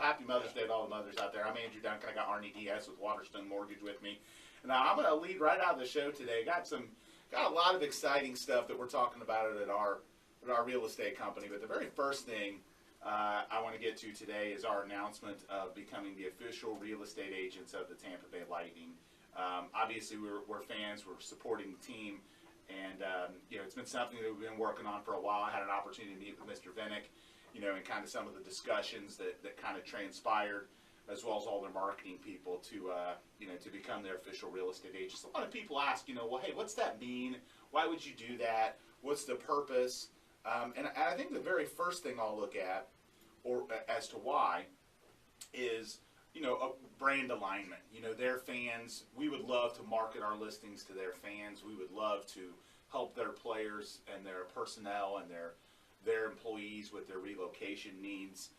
happy Mother's Day to all the mothers out there. I'm Andrew Duncan. I got Arnie Diaz with Waterstone Mortgage with me. Now I'm going to lead right out of the show today. Got a lot of exciting stuff that we're talking about at our real estate company. But the very first thing I want to get to today is our announcement of becoming the official real estate agents of the Tampa Bay Lightning. Obviously, we're fans. We're supporting the team. And, it's been something that we've been working on for a while. I had an opportunity to meet with Mr. Vinnick, and kind of some of the discussions that kind of transpired, as well as all their marketing people to become their official real estate agents. A lot of people ask, well, hey, what's that mean? Why would you do that? What's the purpose? And I think the very first thing I'll look at, or as to why, is a brand alignment. Their fans, we would love to market our listings to their fans. We would love to help their players and their personnel and their employees with their relocation needs.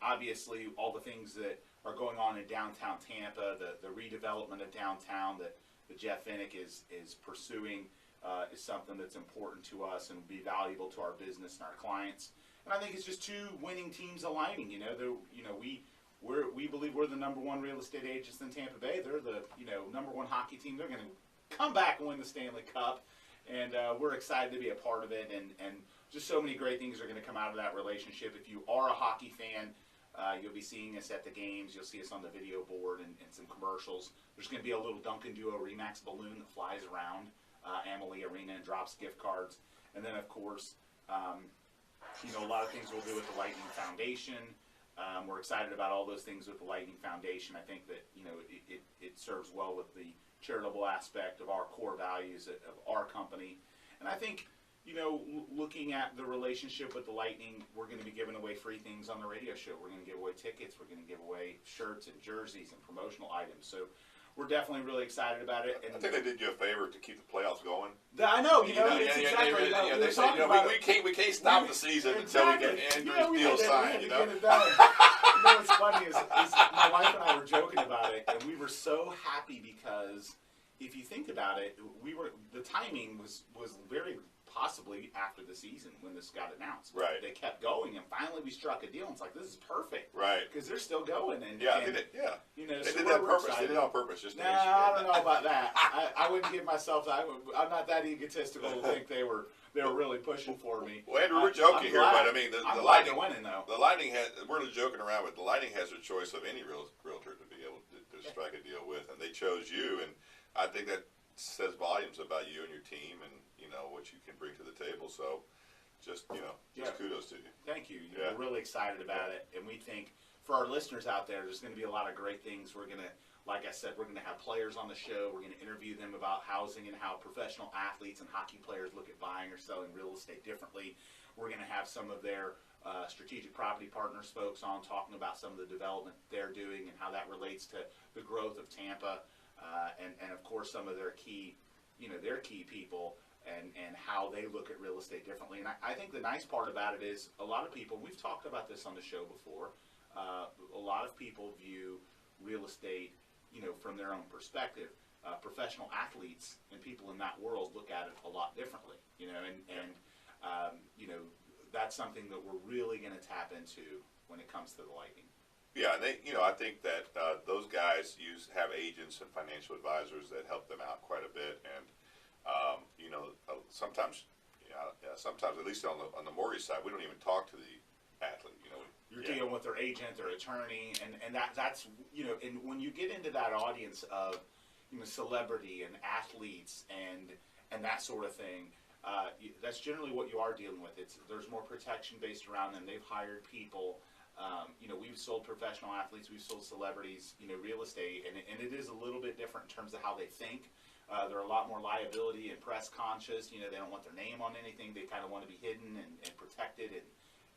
Obviously all the things that are going on in downtown Tampa, the redevelopment of downtown that Jeff Vinnick is pursuing is something that's important to us and will be valuable to our business and our clients. And I think it's just two winning teams aligning. We believe we're the number one real estate agents in Tampa Bay. They're the number one hockey team. They're going to come back and win the Stanley Cup, and we're excited to be a part of it. And just so many great things are going to come out of that relationship. If you are a hockey fan, you'll be seeing us at the games. You'll see us on the video board and some commercials. There's going to be a little Duncan Duo Remax balloon that flies around Amalie Arena and drops gift cards. And then, of course, a lot of things we'll do with the Lightning Foundation. We're excited about all those things with the Lightning Foundation. I think that it serves well with the charitable aspect of our core values of our company. And I think looking at the relationship with the Lightning, we're going to be giving away free things on the radio show. We're going to give away tickets. We're going to give away shirts and jerseys and promotional items. So we're definitely really excited about it. And I think they did you a favor to keep the playoffs going. I know, it's exactly. We can't stop the season until we get Andrew's deal signed. What's funny is my wife and I were joking about it, and we were so happy because if you think about it, the timing was very possibly after the season when this got announced. Right. They kept going, and finally we struck a deal. And it's like, this is perfect. Right. Because they're still going. And they did it. Yeah. They did so that on purpose. They did it on purpose. Just I don't know about that. I wouldn't give myself that. I'm not that egotistical to think they were really pushing for me. Well, Andrew, we're joking here, but I mean, the Lightning winning though. The Lightning we're joking around, but the Lightning has a choice of any realtor to be able to strike a deal with, and they chose you, and I think that says volumes about you and your team, and what you can bring to the table. So, just kudos to you. Thank you. We're really excited about it, and we think for our listeners out there, there's going to be a lot of great things. We're going to, like I said, we're going to have players on the show. We're going to interview them about housing and how professional athletes and hockey players look at buying or selling real estate differently. We're going to have some of their strategic property partners folks on talking about some of the development they're doing and how that relates to the growth of Tampa, and of course some of their key people and how they look at real estate differently. And I think the nice part about it is a lot of people, we've talked about this on the show before, a lot of people view real estate from their own perspective. Professional athletes and people in that world look at it a lot differently, and that's something that we're really going to tap into when it comes to the Lightning. Yeah, and I think that those guys have agents and financial advisors that help them out quite a bit, and sometimes at least on the mortgage side, we don't even talk to the athlete. You're dealing with their agent, their attorney, and that's and when you get into that audience of celebrity and athletes and that sort of thing, that's generally what you are dealing with. There's more protection based around them. They've hired people. We've sold professional athletes, we've sold celebrities, real estate, and it is a little bit different in terms of how they think. They're a lot more liability and press conscious. They don't want their name on anything. They kind of want to be hidden and protected,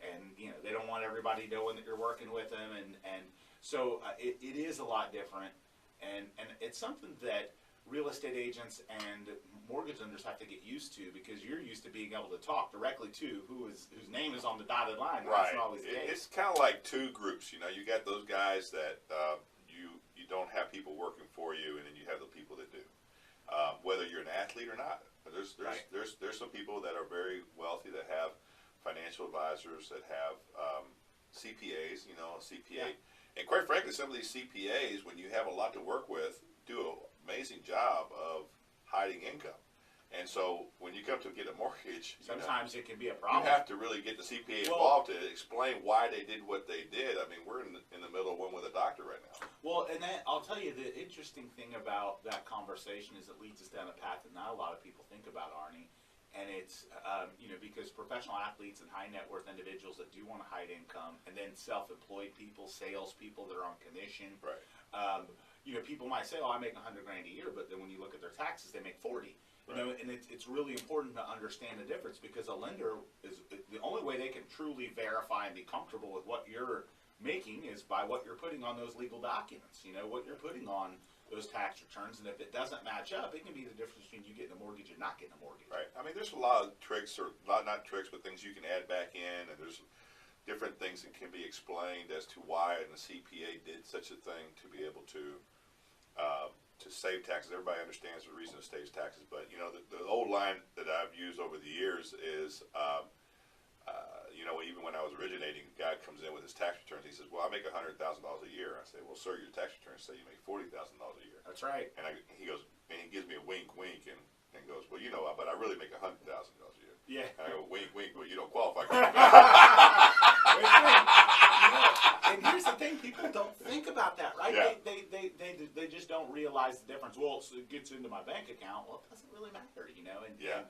and they don't want everybody knowing that you're working with them, and so it is a lot different, and it's something that real estate agents and mortgage lenders have to get used to, because you're used to being able to talk directly to whose name is on the dotted line. Right. That's not always the case. It's kind of like two groups. You got those guys that you don't have people working for you, and then you have the people that do. Whether you're an athlete or not, there's some people that are very wealthy that have financial advisors, that have CPAs, you know, a CPA. Yeah. And quite frankly, some of these CPAs, when you have a lot to work with, do an amazing job of hiding income. And so when you come to get a mortgage, sometimes it can be a you problem. have to really get the CPA involved to explain why they did what they did. I mean, we're in the middle of one with a doctor right now. Well, and then I'll tell you the interesting thing about that conversation is it leads us down a path that not a lot of people think about, Arnie. And it's, because professional athletes and high net worth individuals that do want to hide income, and then self-employed people, salespeople that are on commission. Right. People might say, "Oh, I make $100,000 a year," but then when you look at their taxes, they make 40. Right. And it's really important to understand the difference, because a lender is the only way they can truly verify and be comfortable with what you're making is by what you're putting on those legal documents. What you're putting on those tax returns, and if it doesn't match up, it can be the difference between you getting a mortgage and not getting a mortgage. Right. I mean, there's a lot of tricks, or not tricks, but things you can add back in, and there's different things that can be explained as to why the CPA did such a thing to be able to save taxes. Everybody understands the reason it saves taxes, but the old line that I've used over the years is, even when I was originating, a guy comes in with his tax returns. He says, "Well, I make $100,000 a year." I say, "Well, sir, your tax returns say you make $40,000 a year." That's right. And he goes, and he gives me a wink, and goes, "Well, but I really make $100,000 a year." Yeah. And I go, "Wink, but you don't qualify." And here's the thing: people don't think about that, right? Yeah. They just don't realize the difference. Well, so it gets into my bank account. Well, it doesn't really matter, And, Yeah.